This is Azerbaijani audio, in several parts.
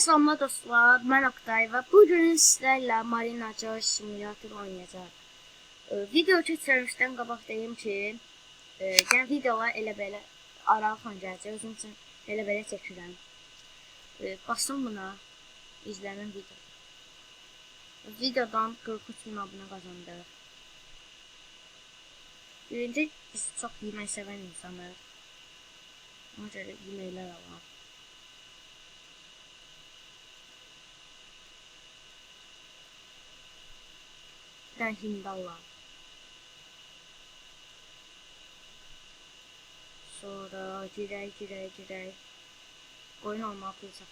Salamlar dostlar, mən Oktay və bugün sizlərlə Marina George simulator oynayacaq. Video keçirmişdən qabaq deyim ki, yəni videolar elə belə aralıqla gələcək, özüm üçün elə belə çəkirəm. Basın buna, izlənən video. Videodan 43.000 abunə qazandıq. Birinci, biz çox yemək sevən insanlar. Ona görə yeməklər alalım. Ben hindallah. Sonra girək. Oyun olmaq olacaq.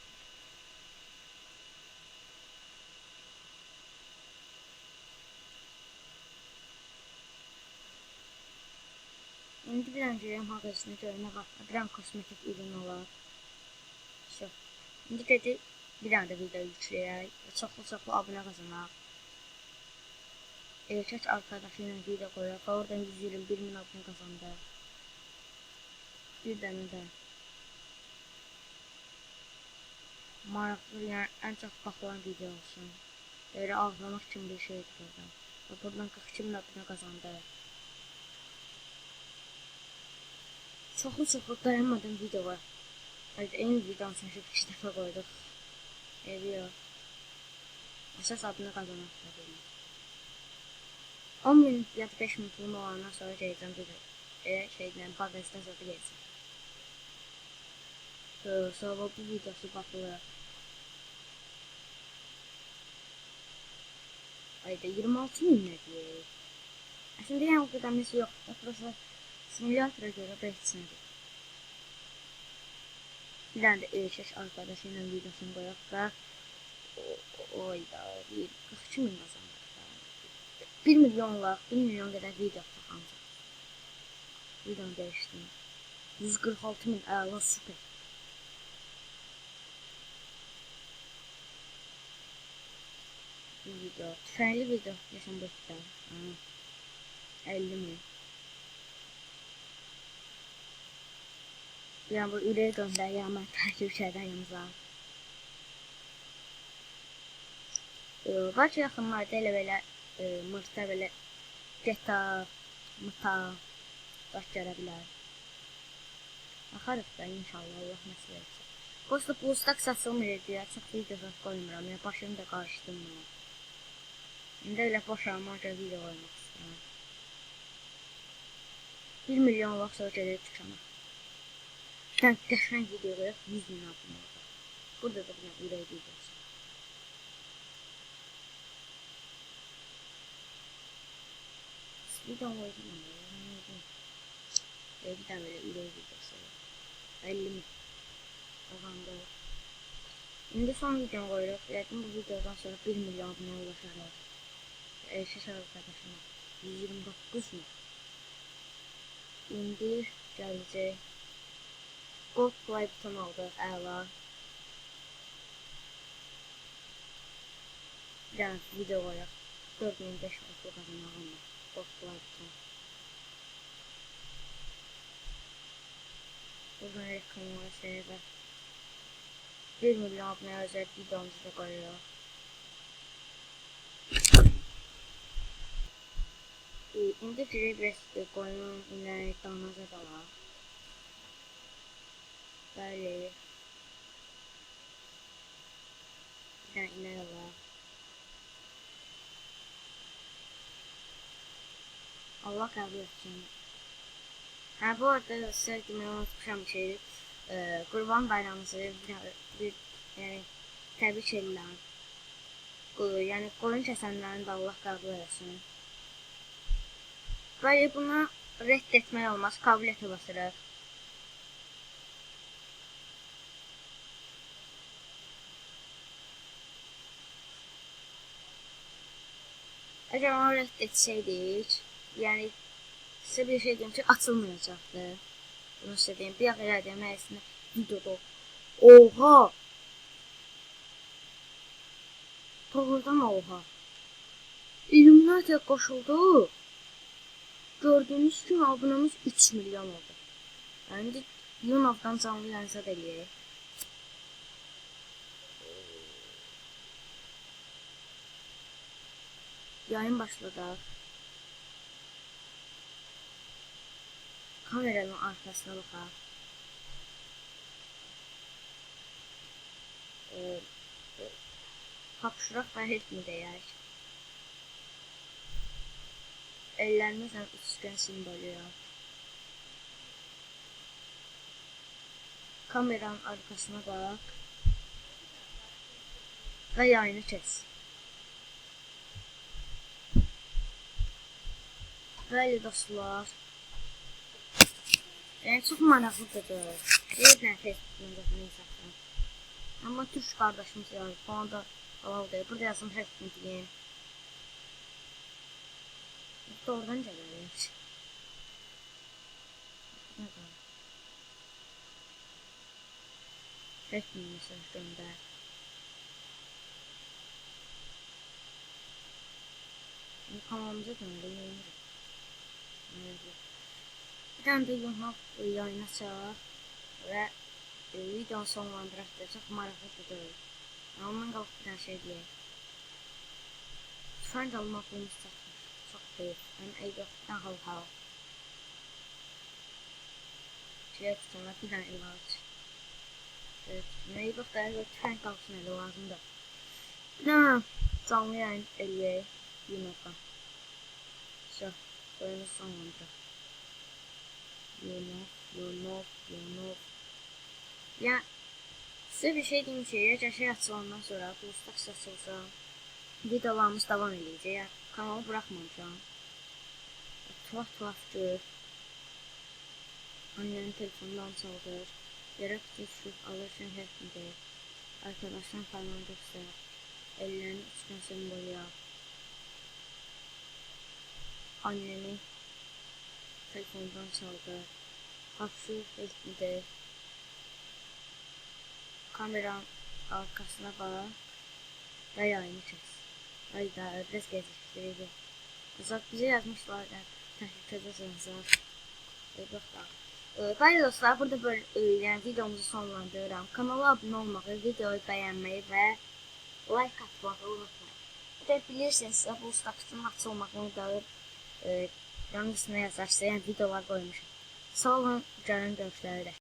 İndi bir an girəyəm mağazasına görünə var. Bir an kosmetik ürün olar. İndi dedi bir an da video yükləyək. Çoxlu abunə qazanaq. Erkək arkadaşıyla video qoyaq. Oradan 121.000 abunə qazandı. Bir dənə də maraqlı, yəni ən çox baxılan video olsun. Belə ağlamaq kimi bir şeydir burada. Buradan 42.000 abunə qazandı. Çoxlu dayanmadan video var. Eyni videonun çəkib 2 dəfə qoyduq. Video. Əsas abunə qazanmaq istədik. 10.000 ya da 5.000 pulum olandan sonra gələcəm şeydən, bagajdan zaten gələcəm. Sonra bu videosu baxılır. Ayda 26.000 nə deyək? Əslində yəni o qədəmiz yoxdur. Burası simulatora görə beçsindir. Bir dənə də erkək arkadaşı ilə videosunu qoyaq da oyda 42.000 qazanır. 1 milyon qədər video taxancaq. Videonu dəyişdim. 146.000 əla süper. Video. Tüfəngli video yaşam bitdi. 50.000. Yəni bu ürək göndər, mən takipçilərdən yanımıza. Var ki, yaxınlarda elə belə mırta belə GTA, mıta baş gələ bilər. Baxarıq da inşallah Allah nəsil etsin. Qosta plustak satılmır deyə çox videolar qoymuram. Yəni başımı da qarışdırmıram. İndi elə boşalma görə video qoymaq istəyirəm. 1 milyon vaxt sonra gedib çıxana. Sən qəşəng video qoyaq 100.000 abunə olacaq. Burada da bir ürək videosu. Videonu qoydum. Bir tane böyle ürək videosu. 50.000 qazandı. İndi son videonu qoyuruq. Yəqin bu videodan sonra 1 milyon abunə ulaşarıq. Erkək arkadaşıma 129.000. İndi gələcək. Gold play buton aldıq, əla. Bir dənə video qoyaq. 4.500 qazanmağım var. Gold play buton. Buradan reklamlara və 1 milyon abunəyə özəl videomuzu da qoyuruq. İndi girib qoyun, inək, danaza qalaq. Bəli. Bir dənə inək alaq. Allah qəbul etsin. Bu arada sizə deməyə unutmuşam ki, Qurban bayramınızı yəni təbrik edirəm. Yəni qoyun kəsənlərini də Allah qəbul etsin. Bəli, buna rədd etmək olmaz, qabiliyyətə basırıq. Əgər onu rədd etsəydik, yəni sizə bir şey deyim ki, açılmayacaqdı. Bunu sizə deyim, bir yaxı elədiyəm, əslində videoda. Oha! Doğrudan oha! İlluminatiya qoşuldu. Gördüğünüz kimi abunemiz 3 milyon oldu. Yani Yunav'dan canlı yanıza deliyerek. Yayın başladı. Kameranın arkasına baxaq. Hapşıraq və ritmi deyək. Ellərimizlə üçgen simvolü yap. Kameranın arkasına bak. Ve yayını kes. Böyle dostlar. Yani çok maraqlıdır. Deyirlər Facebook'un da hesabdan. Ama Türk kardeşimiz yazdı. Ona da halal deyil. Burada yazım həkmi deyin. Doğrudan gəlir. Həkmi mesaj göndər. Kanalımıza döndürüyoruz. Bir tane de yumak yayın açaq və videonu sonlandıraq da çox maraqlı deyil. Ondan qalıb bir tane şey deyək. Tüfəng almaq pulumuz çatmır. Çox deyil. Mən Eyvaqdan hal-hal. Şeyə tutanlar bir tane ilaç. Eyvaqda tüfəng qalsın elə lazımdır. Bir tane canlı yayın eləyək. Yumaka. Все. Oyunu sonlandıraq. Yunuf. Ya size bir şey diyeyim ki, eğer şey açılandan sonra bu ustax açılsa videolarımız devam edəcək. Ya kanalı bırakmamışam. Tuhaf gör. Annenin telefonundan çaldır. Yere düşüp alırsan hepsini. Arkadaşlar parmağını göster. Ellerini üçgen sembol yap. Anneni telefonundan çaldır. Hapşır hepsini. Kameranın arkasına bak ve yayını kes. Hayda biraz geciktirdi. Uzak bize yazmışlar da teşekkür edersiniz. Bəli dostlar, burada böyle yani videomuzu sonlandırıram. Kanala abone olmağı, videoyu beğenmeyi ve like atmağı unutmayın. Bir de bilirsiniz size bu ustaxın açılmağını da yanlışına yazarsa yani videolar koymuşum. Sağ olun, gəlin görüşlərə.